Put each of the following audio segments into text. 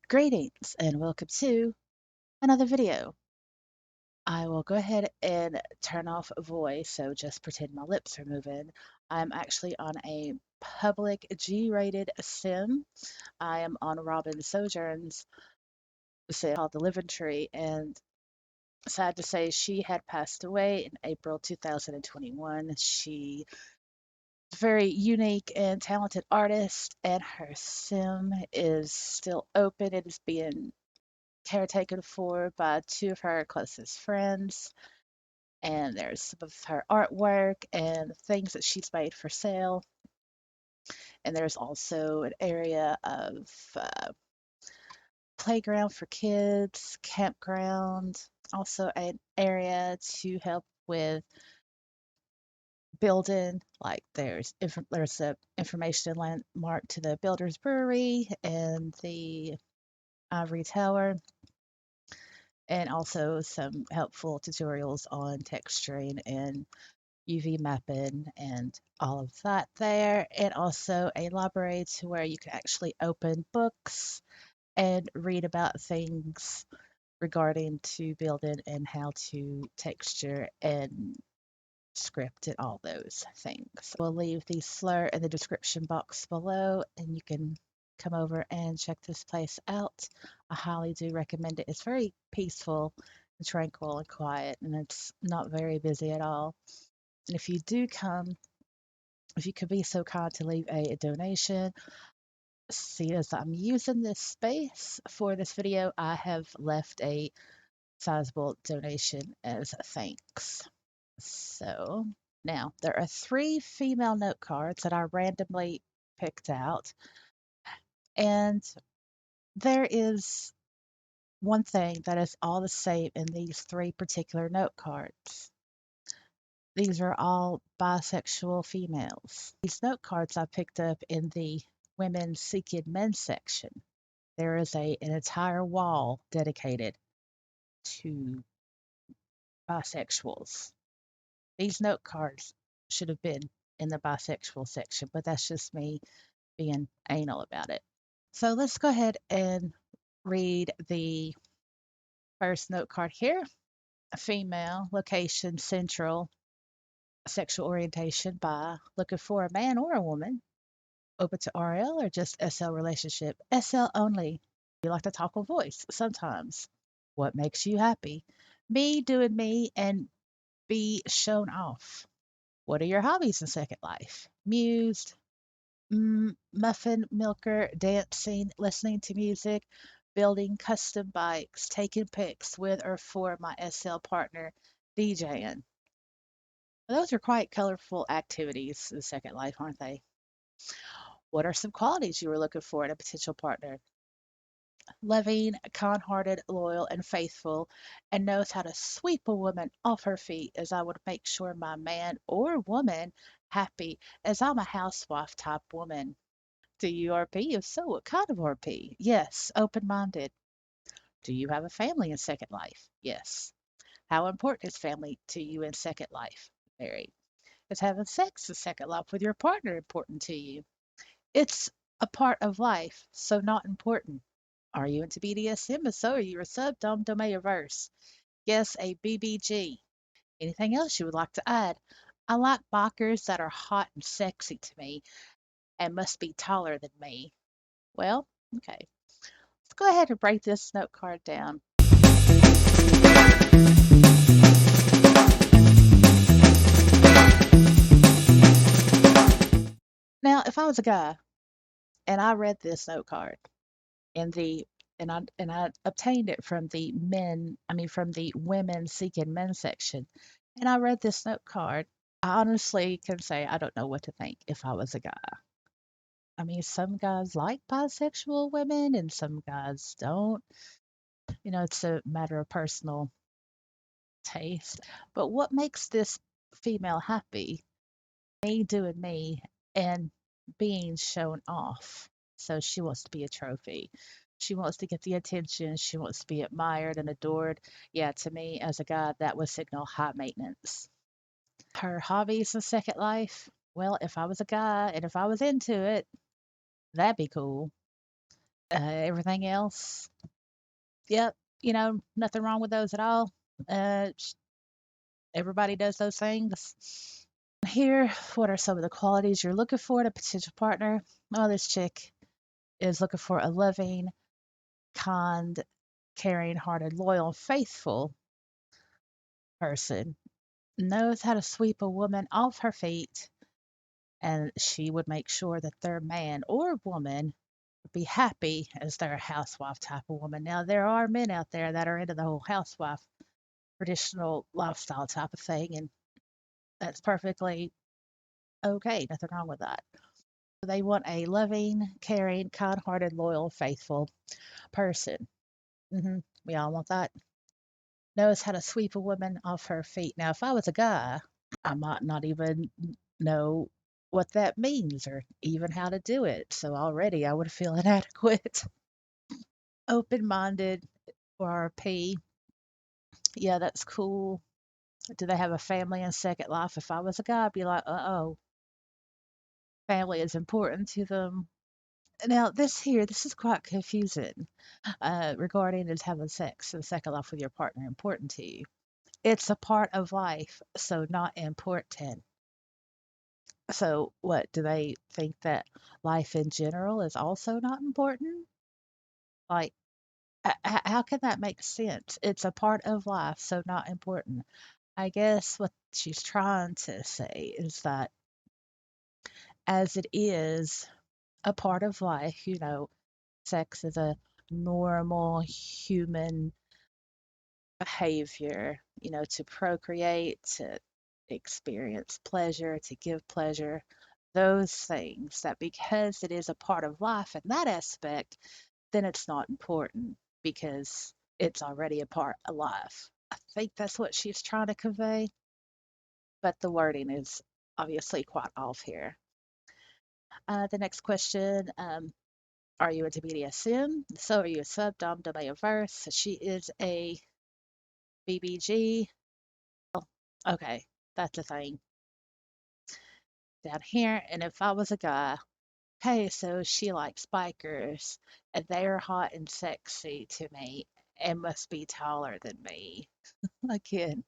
Greetings and welcome to another video. I will go ahead and turn off voice, so just pretend my lips are moving. I'm actually on a public G-rated sim. I am on Robin Sojourn's sim called the Living Tree, and sad to say, she had passed away in April 2021. She is a very unique and talented artist, and her sim is still open. It is being caretaken for by two of her closest friends. And there's some of her artwork and things that she's made for sale. And there's also an area of playground for kids, campground, also an area to help with building. Like there's a information landmark to the Builder's Brewery and the Ivory Tower, and also some helpful tutorials on texturing and UV mapping and all of that there, and also a library to where you can actually open books and read about things regarding to building and how to texture and script and all those things. We'll leave the slur in the description box below, and you can come over and check this place out. I highly do recommend it. It's very peaceful and tranquil and quiet, and it's not very busy at all. And if you do come, if you could be so kind to leave a donation, see as I'm using this space for this video, I have left a sizable donation as thanks. So now there are three female note cards that I randomly picked out, and there is one thing that is all the same in these three particular note cards. These are all bisexual females. These note cards I picked up in the women seeking men section. There is an entire wall dedicated to bisexuals. These note cards should have been in the bisexual section, but that's just me being anal about it. So let's go ahead and read the first note card here. A female, location central, sexual orientation bi, looking for a man or a woman, open to RL or just SL relationship. SL only. You like to talk with voice sometimes. What makes you happy? Me doing me and be shown off. What are your hobbies in Second Life? Mused, muffin milker, dancing, listening to music, building custom bikes, taking pics with or for my SL partner, DJing. Those are quite colorful activities in Second Life, aren't they? What are some qualities you were looking for in a potential partner? Loving, kind hearted, loyal, and faithful, and knows how to sweep a woman off her feet, as I would make sure my man or woman happy, as I'm a housewife type woman. Do you RP? If so, what kind of RP? Yes, open minded. Do you have a family in Second Life? Yes. How important is family to you in Second Life? Very. Is having sex in Second Life with your partner important to you? It's a part of life, so not important. Are you into BDSM? If so, are you a sub, dom, dome, reverse? Yes, a BBG. Anything else you would like to add? I like bikers that are hot and sexy to me and must be taller than me. Well, okay. Let's go ahead and break this note card down. Now, if I was a guy and I read this note card in the and I obtained it from the from the women seeking men section, and I read this note card, I honestly can say I don't know what to think if I was a guy. I mean, some guys like bisexual women and some guys don't. It's a matter of personal taste. But what makes this female happy? Me doing me and being shown off. So she wants to be a trophy. She wants to get the attention. She wants to be admired and adored. Yeah, to me, as a guy, that would signal high maintenance. Her hobbies in Second Life? Well, if I was a guy and if I was into it, that'd be cool. Everything else, yep, nothing wrong with those at all. Everybody does those things. Here, what are some of the qualities you're looking for in a potential partner? Oh, this chick is looking for a loving, kind, caring hearted, loyal, and faithful person. Knows how to sweep a woman off her feet, and she would make sure that their man or woman would be happy as their housewife type of woman. Now, there are men out there that are into the whole housewife traditional lifestyle type of thing, and that's perfectly okay. Nothing wrong with that. They want a loving, caring, kind hearted, loyal, faithful person. We all want that. Knows how to sweep a woman off her feet. Now, if I was a guy, I might not even know what that means or even how to do it. So already I would feel inadequate. Open minded or RP. Yeah, that's cool. Do they have a family and second life? If I was a guy, I'd be like, oh, family is important to them. Now, this is quite confusing regarding is having sex and second life with your partner important to you. It's a part of life, so not important. So, what do they think that life in general is also not important? Like, how can that make sense? It's a part of life, so not important. I guess what she's trying to say is that as it is a part of life, sex is a normal human behavior, to procreate, to experience pleasure, to give pleasure, those things, that because it is a part of life in that aspect, then it's not important because it's already a part of life. I think that's what she's trying to convey, but the wording is obviously quite off here. The next question, are you into BDSM? So are you a sub, dom, domain, verse? She is a BBG. Okay, that's a thing down here. And if I was a guy, hey, so she likes bikers, and they are hot and sexy to me and must be taller than me. Again,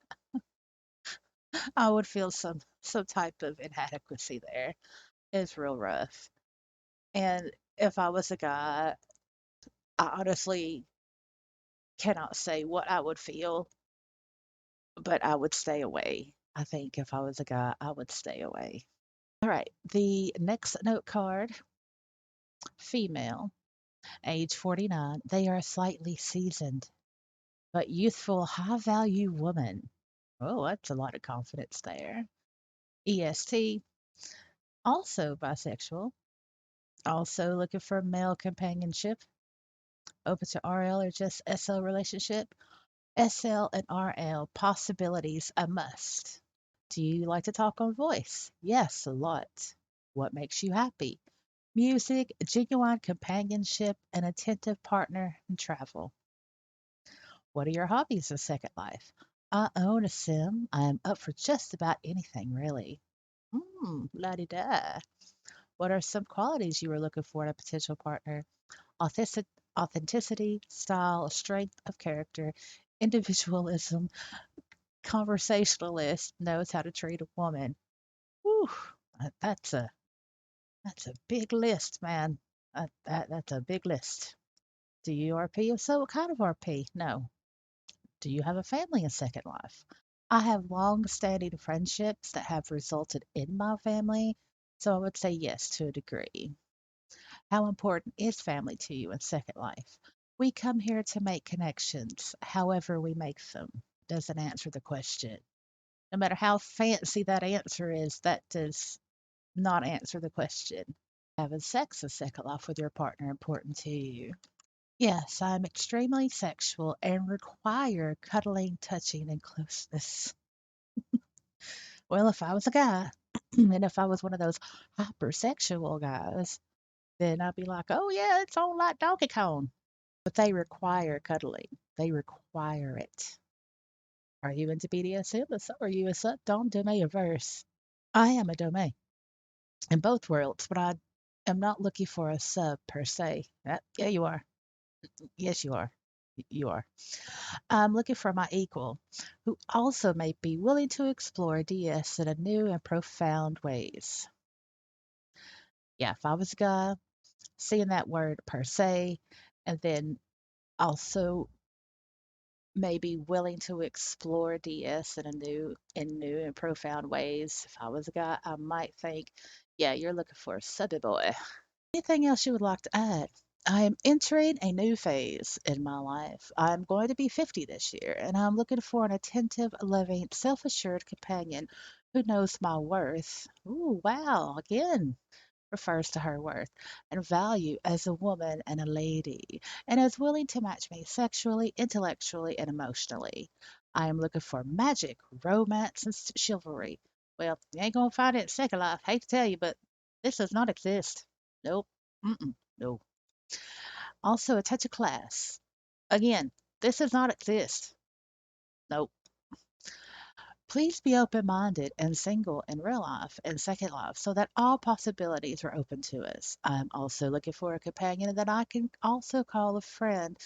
I would feel some type of inadequacy there. It's real rough. And if I was a guy, I honestly cannot say what I would feel, but I would stay away. I think if I was a guy, I would stay away. All right, the next note card, female, age 49. They are slightly seasoned, but youthful, high value woman. Oh, that's a lot of confidence there. EST, also bisexual, also looking for male companionship, open to RL or just SL relationship. SL and RL possibilities a must. Do you like to talk on voice? Yes, a lot. What makes you happy? Music, genuine companionship, an attentive partner, and travel. What are your hobbies in Second Life? I own a sim. I am up for just about anything, really. La di da. What are some qualities you were looking for in a potential partner? Authentic, authenticity, style, strength of character, individualism, conversationalist, knows how to treat a woman. Whew, that's a big list, man. That's a big list. Do you RP? If so, what kind of RP? No. Do you have a family in Second Life? I have long-standing friendships that have resulted in my family, so I would say yes to a degree. How important is family to you in Second Life? We come here to make connections, however we make them. Doesn't answer the question. No matter how fancy that answer is, that does not answer the question. Having sex in Second Life with your partner important to you? Yes, I'm extremely sexual and require cuddling, touching, and closeness. Well, if I was a guy, and if I was one of those hypersexual guys, then I'd be like, oh yeah, it's on like Donkey Kong. But they require cuddling. They require it. Are you into BDSM? Or are you a sub dom domain averse? I am a domain in both worlds, but I am not looking for a sub per se. Yeah, you are. Yes, you are. You are. I'm looking for my equal, who also may be willing to explore DS in a new and profound ways. Yeah, if I was a guy, seeing that word per se, and then also maybe willing to explore DS in a new and profound ways. If I was a guy, I might think, yeah, you're looking for a subby boy. Anything else you would like to add? I am entering a new phase in my life. I'm going to be 50 this year, and I'm looking for an attentive, loving, self assured companion who knows my worth. Ooh, wow. Again, refers to her worth and value as a woman and a lady, and is willing to match me sexually, intellectually, and emotionally. I am looking for magic, romance, and chivalry. Well, you ain't gonna find it in Second Life. Hate to tell you, but this does not exist. Nope. Mm-mm. No. Also, a touch of class. Again, this does not exist. Nope. Please be open minded and single in real life and Second Life so that all possibilities are open to us. I'm also looking for a companion that I can also call a friend.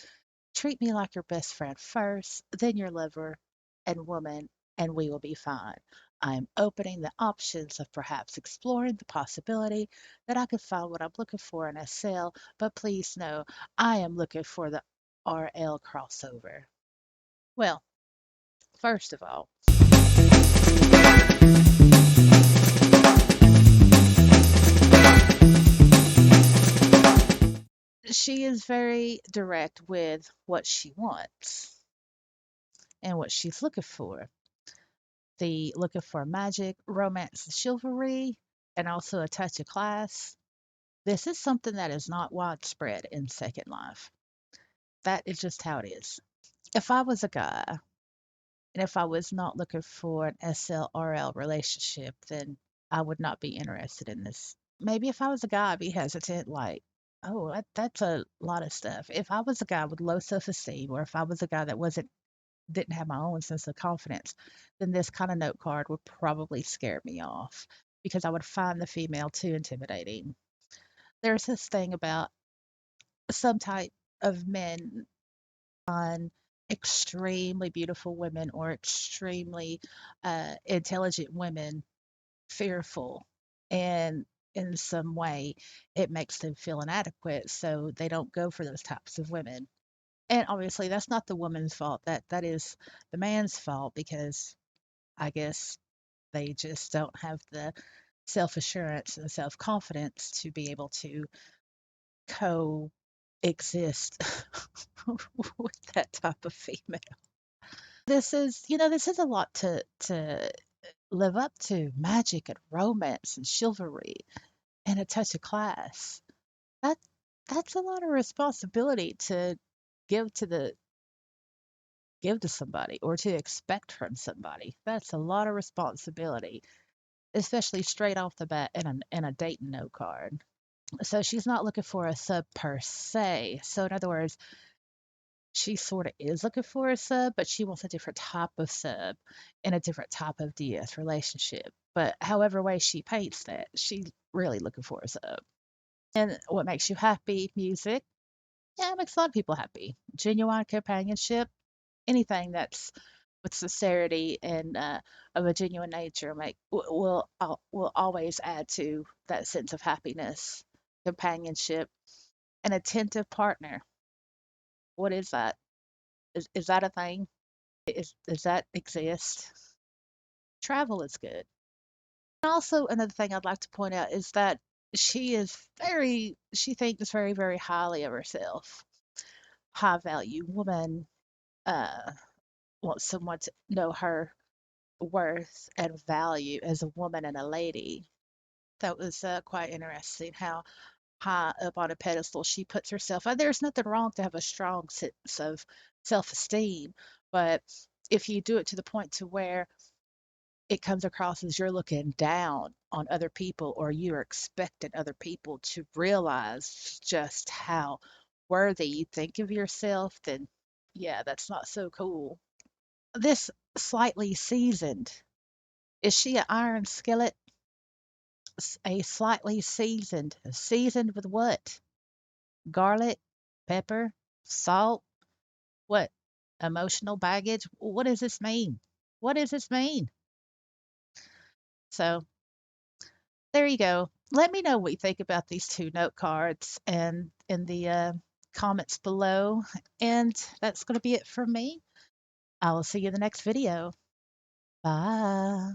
Treat me like your best friend first, then your lover and woman, and we will be fine. I'm opening the options of perhaps exploring the possibility that I could find what I'm looking for in SL, but please know I am looking for the RL crossover. Well, first of all, she is very direct with what she wants and what she's looking for. The looking for magic, romance, and chivalry, and also a touch of class. This is something that is not widespread in Second Life. That is just how it is. If I was a guy and if I was not looking for an SLRL relationship, then I would not be interested in this. Maybe if I was a guy, I'd be hesitant, like, oh, that's a lot of stuff. If I was a guy with low self-esteem, or if I was a guy that wasn't didn't have my own sense of confidence, then this kind of note card would probably scare me off because I would find the female too intimidating. There's this thing about some type of men on extremely beautiful women or extremely intelligent women fearful, and in some way it makes them feel inadequate, so they don't go for those types of women. And obviously that's not the woman's fault, that is the man's fault, because I guess they just don't have the self assurance and self confidence to be able to coexist with that type of female. This is a lot to live up to. Magic and romance and chivalry and a touch of class. That that's a lot of responsibility to give to the give to somebody or to expect from somebody. That's a lot of responsibility, especially straight off the bat in a dating note card. So she's not looking for a sub per se. So in other words, she sort of is looking for a sub, but she wants a different type of sub and a different type of DS relationship. But however way she paints that, she's really looking for a sub. And what makes you happy? Music. Yeah, it makes a lot of people happy. Genuine companionship, anything that's with sincerity and of a genuine nature will always add to that sense of happiness, companionship, an attentive partner. What is that? Is that a thing? Does that exist? Travel is good. And also, another thing I'd like to point out is that she thinks very, very highly of herself. High value woman, uh, wants someone to know her worth and value as a woman and a lady. That was quite interesting how high up on a pedestal she puts herself. And there's nothing wrong to have a strong sense of self-esteem, but if you do it to the point to where it comes across as you're looking down on other people or you're expecting other people to realize just how worthy you think of yourself, then yeah, that's not so cool. This slightly seasoned, is she an iron skillet? a slightly seasoned. Seasoned with what? Garlic, pepper, salt. What? Emotional baggage? What does this mean? What does this mean? So there you go. Let me know what you think about these two note cards and in the comments below. And that's going to be it from me. I will see you in the next video. Bye.